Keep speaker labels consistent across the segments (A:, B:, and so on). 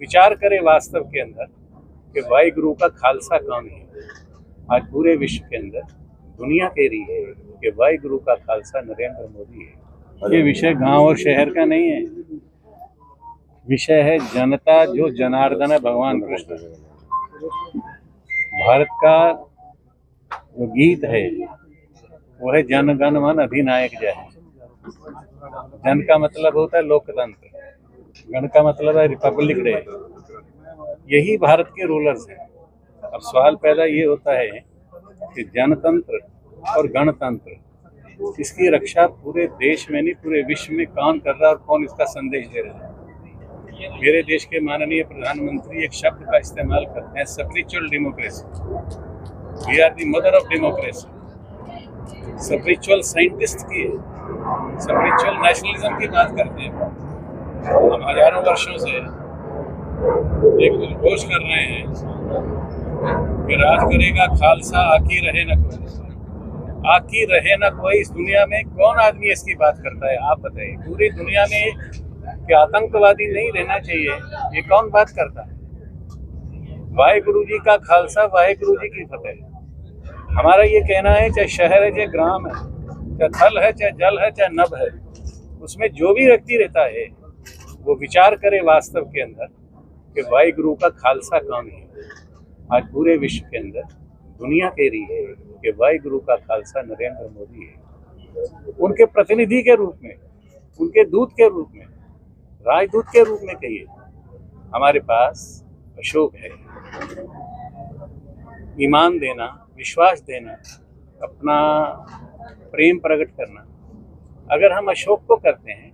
A: विचार करे वास्तव के अंदर कि वाहिगुरु का खालसा कौन है। आज पूरे विश्व के अंदर दुनिया कह रही है कि वाहिगुरु का खालसा नरेंद्र मोदी है। ये विषय गांव और शहर का नहीं है, विषय है जनता जो जनार्दन है भगवान कृष्ण। भारत का जो गीत है वो है जन गण मन अधिनायक जय। जन का मतलब होता है लोकतंत्र, गण का मतलब है रिपब्लिक डे। यही भारत के रूलर्स हैं। अब सवाल पैदा ये होता है कि जनतंत्र और गणतंत्र इसकी रक्षा पूरे देश में नहीं पूरे विश्व में कौन कर रहा है और कौन इसका संदेश दे रहा है। मेरे देश के माननीय प्रधानमंत्री एक शब्द का इस्तेमाल करते हैं, spiritual democracy. We are the mother of democracy. Spiritual scientist की, स्पिरिचुअल नेशनलिज्म की बात करते हैं। हम हजारों वर्षों से एक उद्घोष कर रहे हैं कि राज करेगा खालसा, आकी रहे न कोई। आकी रहे न कोई इस दुनिया में कौन आदमी इसकी बात करता है? आप बताइए। पूरी दुनिया में कि आतंकवादी नहीं रहना चाहिए, ये कौन बात करता है? वाहिगुरु जी का खालसा, वाहिगुरु जी की फतेह। हमारा ये कहना है, चाहे शहर है, चाहे ग्राम है, चाहे थल है, चाहे जल है, चाहे नभ है, उसमें जो भी व्यक्ति रहता है वो विचार करे वास्तव के अंदर कि वाहिगुरु का खालसा कौन है। आज पूरे विश्व के अंदर दुनिया कह रही है कि वाहिगुरु का खालसा नरेंद्र मोदी है। उनके प्रतिनिधि के रूप में, उनके दूत के रूप में, राजदूत के रूप में कहिए, हमारे पास अशोक है। ईमान देना, विश्वास देना, अपना प्रेम प्रकट करना, अगर हम अशोक को करते हैं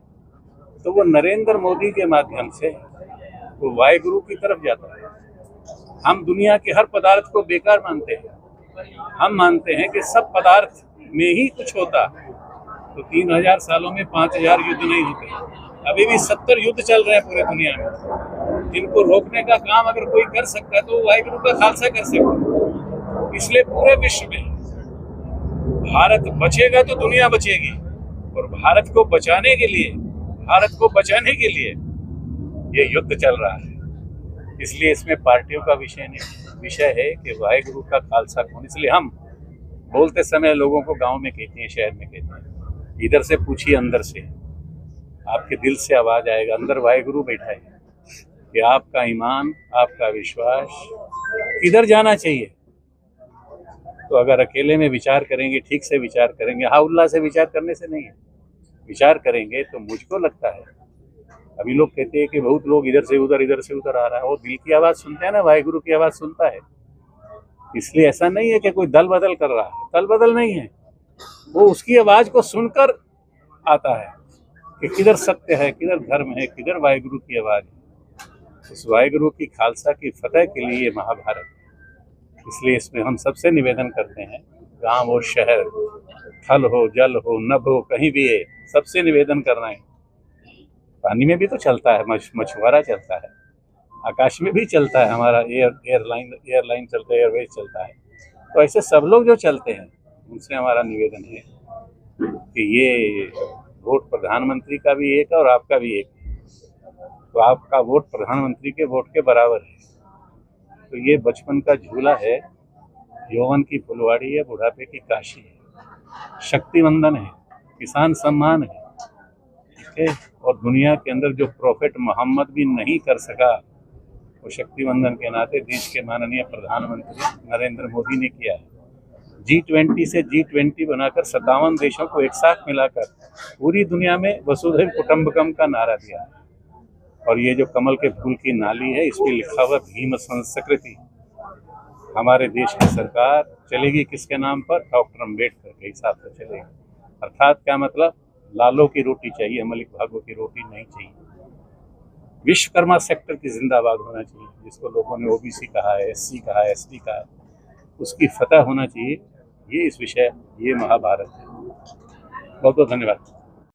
A: तो वो नरेंद्र मोदी के माध्यम से वो वाहिगुरु की तरफ जाता है। हम दुनिया के हर पदार्थ को बेकार मानते हैं। हम मानते हैं कि सब पदार्थ में ही कुछ होता तो 3000 सालों में 5000 युद्ध नहीं होते। अभी भी 70 युद्ध चल रहे हैं पूरे दुनिया में, जिनको रोकने का काम अगर कोई कर सकता है तो वाहिगुरु का खालसा कर सकता है। इसलिए पूरे विश्व में भारत बचेगा तो दुनिया बचेगी, और भारत को बचाने के लिए ये युद्ध चल रहा है। इसलिए इसमें पार्टियों का विषय नहीं, विषय है कि वाहिगुरु का खालसा कौन। इसलिए हम बोलते समय लोगों को गांव में कहते हैं, शहर में कहते हैं, इधर से पूछिए अंदर से, आपके दिल से आवाज आएगा, अंदर वाहिगुरु बैठा है कि आपका ईमान, आपका विश्वास किधर जाना चाहिए। तो अगर अकेले में विचार करेंगे, ठीक से विचार करेंगे, हाँ उल्लाह से विचार करने से नहीं है, विचार करेंगे तो मुझको लगता है, अभी लोग कहते हैं कि बहुत लोग इधर से उधर आ रहा है, वो दिल की आवाज़ सुनते हैं ना, वाहिगुरु की आवाज़ सुनता है। इसलिए ऐसा नहीं है कि कोई दल बदल कर रहा है, दल बदल नहीं है, वो उसकी आवाज़ को सुनकर आता है कि किधर सत्य है, किधर धर्म है, किधर वाहिगुरु की आवाज़ है। उस वाहिगुरु की खालसा की फतेह के लिए ये महाभारत है। इसलिए इसमें हम सबसे निवेदन करते हैं, गांव और शहर, थल हो, जल हो, नभ हो, कहीं भी है, सबसे निवेदन करना है। पानी में भी तो चलता है, मछुआरा चलता है, आकाश में भी चलता है, हमारा एयरलाइन चलता है, एयरवेज चलता है। तो ऐसे सब लोग जो चलते हैं उनसे हमारा निवेदन है कि ये वोट प्रधानमंत्री का भी एक है और आपका भी एक है, तो आपका वोट प्रधानमंत्री के वोट के बराबर है। तो ये बचपन का झूला है, यौवन की फुलवाड़ी है, बुढ़ापे की काशी है, शक्तिवंदन है, किसान सम्मान है, ठीक है। और दुनिया के अंदर जो प्रॉफिट मोहम्मद भी नहीं कर सका, वो शक्तिवंदन के नाते देश के माननीय प्रधानमंत्री नरेंद्र मोदी ने किया है। G20 से G20 बनाकर 57 देशों को एक साथ मिलाकर पूरी दुनिया में वसुधैव कुटुंबकम का नारा दिया है। और ये जो कमल के फूल की नाली है, इस पर लिखा हुआ भीम संस्कृति। हमारे देश की सरकार चलेगी किसके नाम पर? डॉक्टर अम्बेडकर के हिसाब से चलेगी। अर्थात क्या मतलब? लालों की रोटी चाहिए, मलिक भागों की रोटी नहीं चाहिए। विश्वकर्मा सेक्टर की जिंदाबाद होना चाहिए, जिसको लोगों ने ओबीसी कहा है, SC कहा है, SD कहा है, उसकी फतह होना चाहिए। ये इस विषय, ये महाभारत है। बहुत बहुत धन्यवाद।